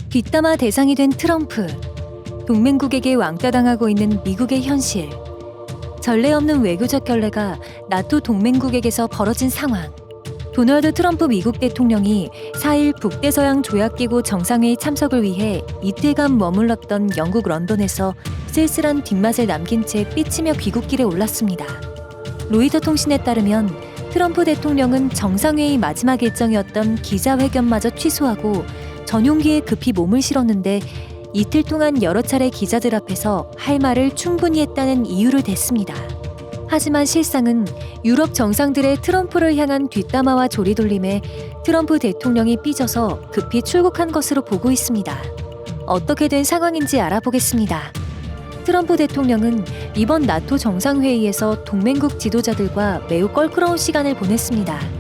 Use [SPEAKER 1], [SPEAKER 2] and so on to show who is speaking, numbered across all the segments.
[SPEAKER 1] 뒷담화 대상이 된 트럼프, 동맹국에게 왕따당하고 있는 미국의 현실, 전례 없는 외교적 결례가 나토 동맹국에게서 벌어진 상황, 도널드 트럼프 미국 대통령이 4일 북대서양 조약기구 정상회의 참석을 위해 이틀간 머물렀던 영국 런던에서 쓸쓸한 뒷맛을 남긴 채 삐치며 귀국길에 올랐습니다. 로이터 통신에 따르면 트럼프 대통령은 정상회의 마지막 일정이었던 기자회견마저 취소하고 전용기에 급히 몸을 실었는데 이틀 동안 여러 차례 기자들 앞에서 할 말을 충분히 했다는 이유를 댔습니다. 하지만 실상은 유럽 정상들의 트럼프를 향한 뒷담화와 조리돌림에 트럼프 대통령이 삐져서 급히 출국한 것으로 보고 있습니다. 어떻게 된 상황인지 알아보겠습니다. 트럼프 대통령은 이번 나토 정상회의에서 동맹국 지도자들과 매우 껄끄러운 시간을 보냈습니다.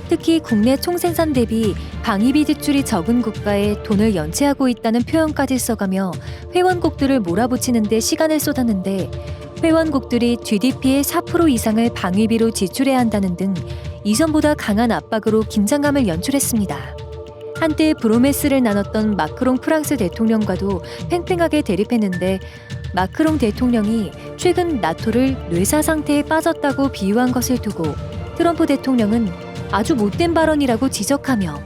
[SPEAKER 1] 특히 국내 총생산 대비 방위비 지출이 적은 국가에 돈을 연체하고 있다는 표현까지 써가며 회원국들을 몰아붙이는 데 시간을 쏟았는데 회원국들이 GDP의 4% 이상을 방위비로 지출해야 한다는 등 이전보다 강한 압박으로 긴장감을 연출했습니다. 한때 브로메스를 나눴던 마크롱 프랑스 대통령과도 팽팽하게 대립했는데 마크롱 대통령이 최근 나토를 뇌사 상태에 빠졌다고 비유한 것을 두고 트럼프 대통령은 아주 못된 발언이라고 지적하며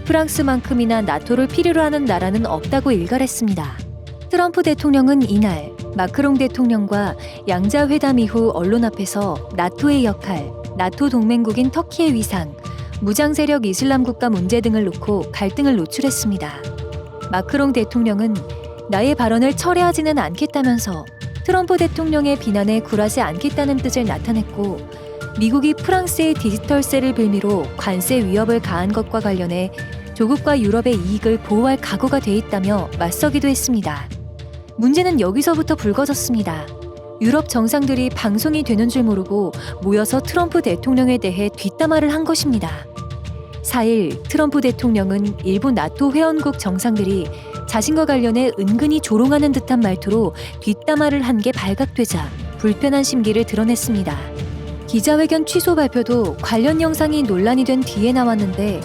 [SPEAKER 1] 프랑스만큼이나 나토를 필요로 하는 나라는 없다고 일갈했습니다. 트럼프 대통령은 이날 마크롱 대통령과 양자회담 이후 언론 앞에서 나토의 역할, 나토 동맹국인 터키의 위상, 무장세력 이슬람 국가 문제 등을 놓고 갈등을 노출했습니다. 마크롱 대통령은 나의 발언을 철회하지는 않겠다면서 트럼프 대통령의 비난에 굴하지 않겠다는 뜻을 나타냈고 미국이 프랑스의 디지털세를 빌미로 관세 위협을 가한 것과 관련해 조국과 유럽의 이익을 보호할 각오가 돼 있다며 맞서기도 했습니다. 문제는 여기서부터 불거졌습니다. 유럽 정상들이 방송이 되는 줄 모르고 모여서 트럼프 대통령에 대해 뒷담화를 한 것입니다. 4일 트럼프 대통령은 일부 나토 회원국 정상들이 자신과 관련해 은근히 조롱하는 듯한 말투로 뒷담화를 한 게 발각되자 불편한 심기를 드러냈습니다. 기자회견 취소 발표도 관련 영상이 논란이 된 뒤에 나왔는데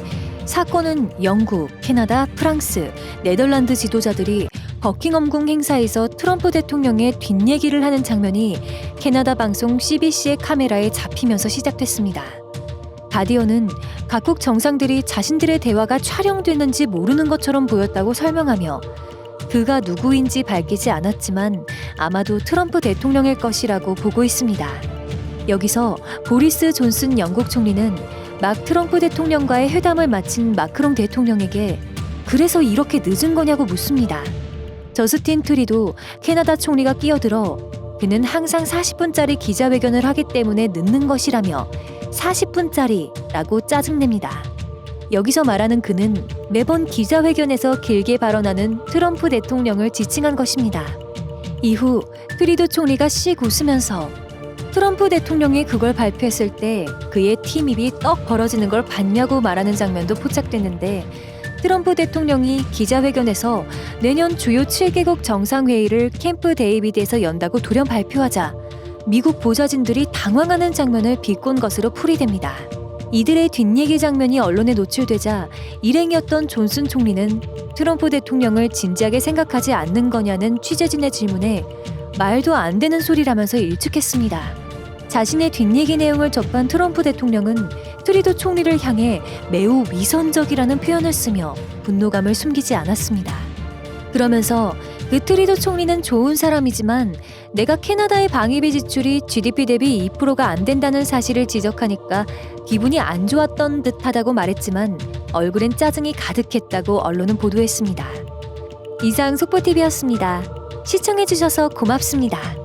[SPEAKER 1] 사건은 영국, 캐나다, 프랑스, 네덜란드 지도자들이 버킹엄궁 행사에서 트럼프 대통령의 뒷얘기를 하는 장면이 캐나다 방송 CBC의 카메라에 잡히면서 시작됐습니다. 가디언은 각국 정상들이 자신들의 대화가 촬영됐는지 모르는 것처럼 보였다고 설명하며 그가 누구인지 밝히지 않았지만 아마도 트럼프 대통령일 것이라고 보고 있습니다. 여기서 보리스 존슨 영국 총리는 막 트럼프 대통령과의 회담을 마친 마크롱 대통령에게 그래서 이렇게 늦은 거냐고 묻습니다. 저스틴 트리도 캐나다 총리가 끼어들어 그는 항상 40분짜리 기자회견을 하기 때문에 늦는 것이라며 40분짜리라고 짜증냅니다. 여기서 말하는 그는 매번 기자회견에서 길게 발언하는 트럼프 대통령을 지칭한 것입니다. 이후 트리도 총리가 씩 웃으면서 트럼프 대통령이 그걸 발표했을 때 그의 팀입이 떡 벌어지는 걸 봤냐고 말하는 장면도 포착됐는데 트럼프 대통령이 기자회견에서 내년 주요 7개국 정상회의를 캠프 데이비드에서 연다고 돌연 발표하자 미국 보좌진들이 당황하는 장면을 비꼰 것으로 풀이됩니다. 이들의 뒷얘기 장면이 언론에 노출되자 일행이었던 존슨 총리는 트럼프 대통령을 진지하게 생각하지 않는 거냐는 취재진의 질문에 말도 안 되는 소리라면서 일축했습니다. 자신의 뒷얘기 내용을 접한 트럼프 대통령은 트리도 총리를 향해 매우 위선적이라는 표현을 쓰며 분노감을 숨기지 않았습니다. 그러면서 그 트리도 총리는 좋은 사람이지만 내가 캐나다의 방위비 지출이 GDP 대비 2%가 안 된다는 사실을 지적하니까 기분이 안 좋았던 듯하다고 말했지만 얼굴엔 짜증이 가득했다고 언론은 보도했습니다. 이상 속보TV였습니다. 시청해주셔서 고맙습니다.